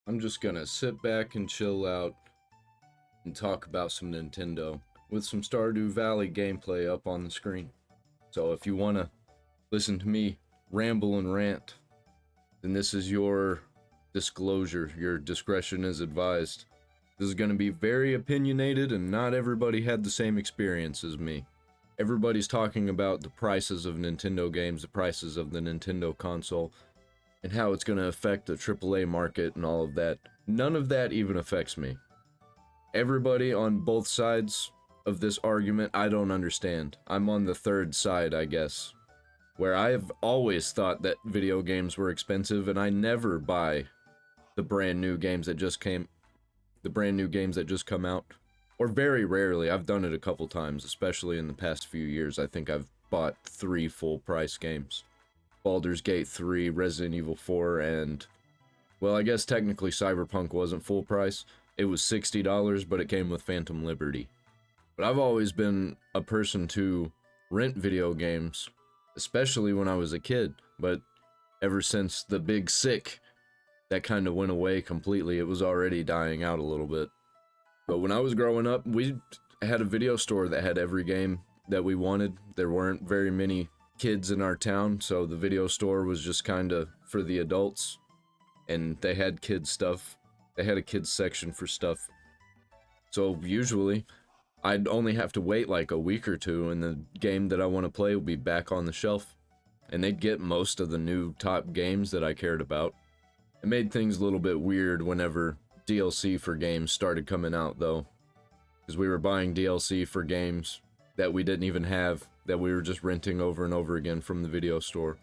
I'm just gonna sit back and chill out and talk about some Nintendo with some Stardew Valley gameplay up on the screen. So if you wanna listen to me ramble and rant, then this is your disclosure. Your discretion is advised. This is gonna be very opinionated, and not everybody had the same experience as me. Everybody's talking about the prices of Nintendo games, the prices of the Nintendo console, and how it's going to affect the AAA market and all of that. None of that even affects me. Everybody on both sides of this argument, I don't understand. I'm on the third side, I guess, where I have always thought that video games were expensive, and I never buy the brand new games that just come out. Or very rarely. I've done it a couple times, especially in the past few years. I think I've bought 3 full price games. Baldur's Gate 3, Resident Evil 4, and, well, I guess technically Cyberpunk wasn't full price. It was $60, but it came with Phantom Liberty. But I've always been a person to rent video games, especially when I was a kid. But ever since the Big Sick, that kind of went away completely. It was already dying out a little bit. But when I was growing up, we had a video store that had every game that we wanted. There weren't very many kids in our town, so the video store was just kind of for the adults, and they had kids stuff. They had a kids section for stuff. So usually, I'd only have to wait like a week or two, and the game that I want to play will be back on the shelf. And they'd get most of the new top games that I cared about. It made things a little bit weird whenever DLC for games started coming out, though, because we were buying DLC for games that we didn't even have, that we were just renting over and over again from the video store,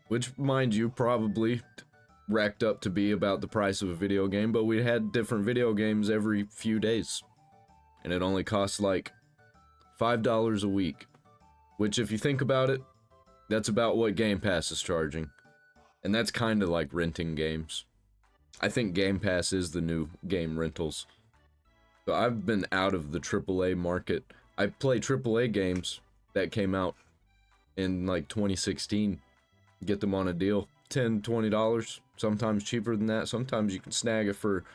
which, mind you, probably racked up to be about the price of a video game, but we had different video games every few days, and it only cost like $5 a week, which, if you think about it, that's about what Game Pass is charging, and that's kind of like renting games. I think Game Pass is the new game rentals. So I've been out of the AAA market. I play AAA games that came out in like 2016. Get them on a deal. $10, $20. Sometimes cheaper than that. Sometimes you can snag it for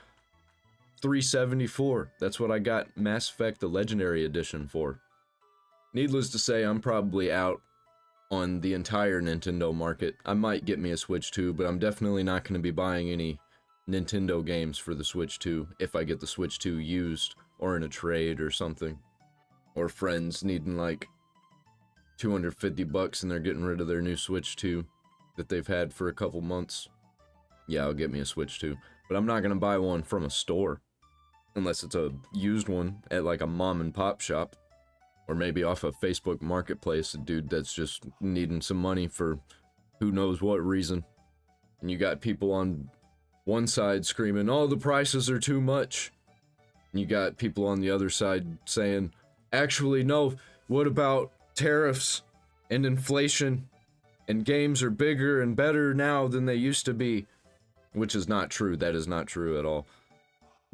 $3.74. That's what I got Mass Effect the Legendary Edition for. Needless to say, I'm probably out on the entire Nintendo market. I might get me a Switch 2, but I'm definitely not going to be buying any Nintendo games for the Switch 2 if I get the Switch 2 used or in a trade or something. Or friends needing like $250 and they're getting rid of their new Switch 2 that they've had for a couple months. Yeah, I'll get me a Switch 2. But I'm not going to buy one from a store. Unless it's a used one at like a mom and pop shop. Or maybe off a Facebook Marketplace, a dude that's just needing some money for who knows what reason. And you got people on one side screaming, oh, the prices are too much. And you got people on the other side saying, actually, no, what about tariffs and inflation? And games are bigger and better now than they used to be. Which is not true. That is not true at all.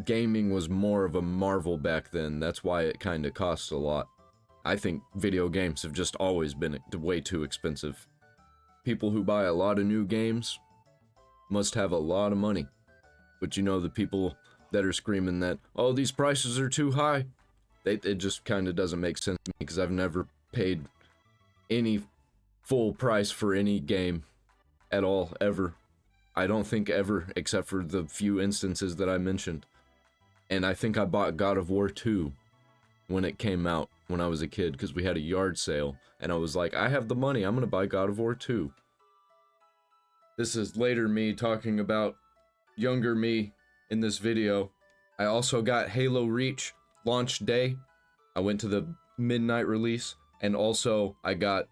Gaming was more of a marvel back then. That's why it kind of costs a lot. I think video games have just always been way too expensive. People who buy a lot of new games must have a lot of money. But you know, the people that are screaming that, oh, these prices are too high, it just kind of doesn't make sense to me, because I've never paid any full price for any game at all, ever. I don't think ever, except for the few instances that I mentioned. And I think I bought God of War 2 when it came out when I was a kid, because we had a yard sale, and I was like, I have the money, I'm gonna buy God of War 2. This is later me talking about younger me in this video. I also got Halo Reach launch day. I went to the midnight release, and also I got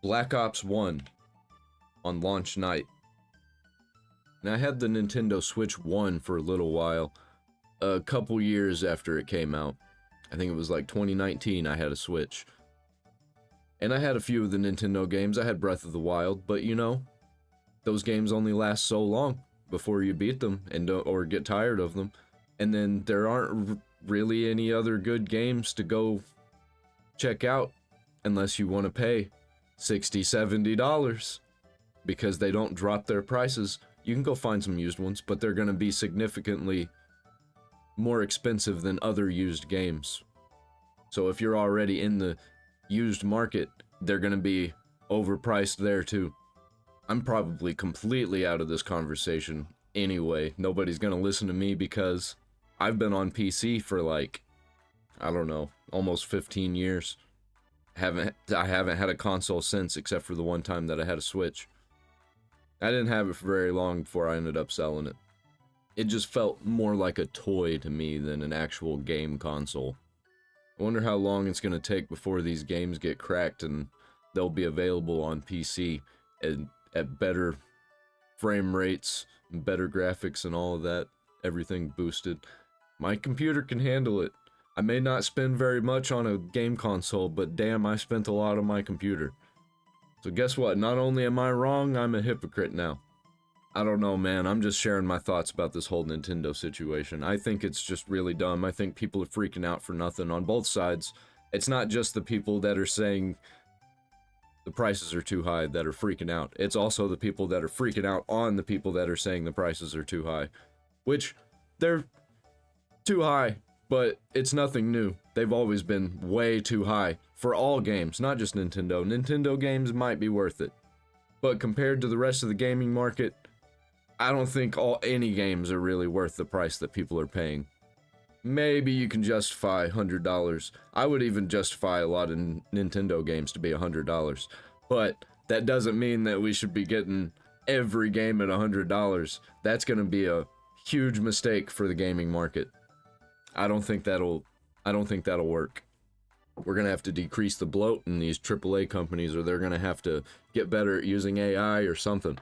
Black Ops 1 on launch night. And I had the Nintendo Switch 1 for a little while, a couple years after it came out. I think it was like 2019 I had a Switch. And I had a few of the Nintendo games. I had Breath of the Wild, but you know, those games only last so long before you beat them or get tired of them. And then there aren't really any other good games to go check out unless you want to pay $60, $70, because they don't drop their prices You can go find some used ones, but they're gonna be significantly more expensive than other used games. So if you're already in the used market, they're gonna be overpriced there too. I'm probably completely out of this conversation anyway. Nobody's gonna listen to me because I've been on PC for like, I don't know, almost 15 years. I haven't had a console since, except for the one time that I had a Switch. I didn't have it for very long before I ended up selling it. It just felt more like a toy to me than an actual game console. I wonder how long it's gonna take before these games get cracked and they'll be available on PC and at better frame rates, better graphics and all of that, everything boosted. My computer can handle it. I may not spend very much on a game console, but damn, I spent a lot on my computer. So guess what? Not only am I wrong, I'm a hypocrite now. I don't know, man. I'm just sharing my thoughts about this whole Nintendo situation. I think it's just really dumb. I think people are freaking out for nothing on both sides. It's not just the people that are saying the prices are too high that are freaking out. It's also the people that are freaking out on the people that are saying the prices are too high. Which, they're too high, but it's nothing new. They've always been way too high for all games, not just Nintendo. Nintendo games might be worth it, but compared to the rest of the gaming market, I don't think any games are really worth the price that people are paying. Maybe you can justify $100. I would even justify a lot of Nintendo games to be $100, but that doesn't mean that we should be getting every game at $100. That's going to be a huge mistake for the gaming market. I don't think that'll work. We're gonna have to decrease the bloat in these AAA companies, or they're gonna have to get better at using AI or something.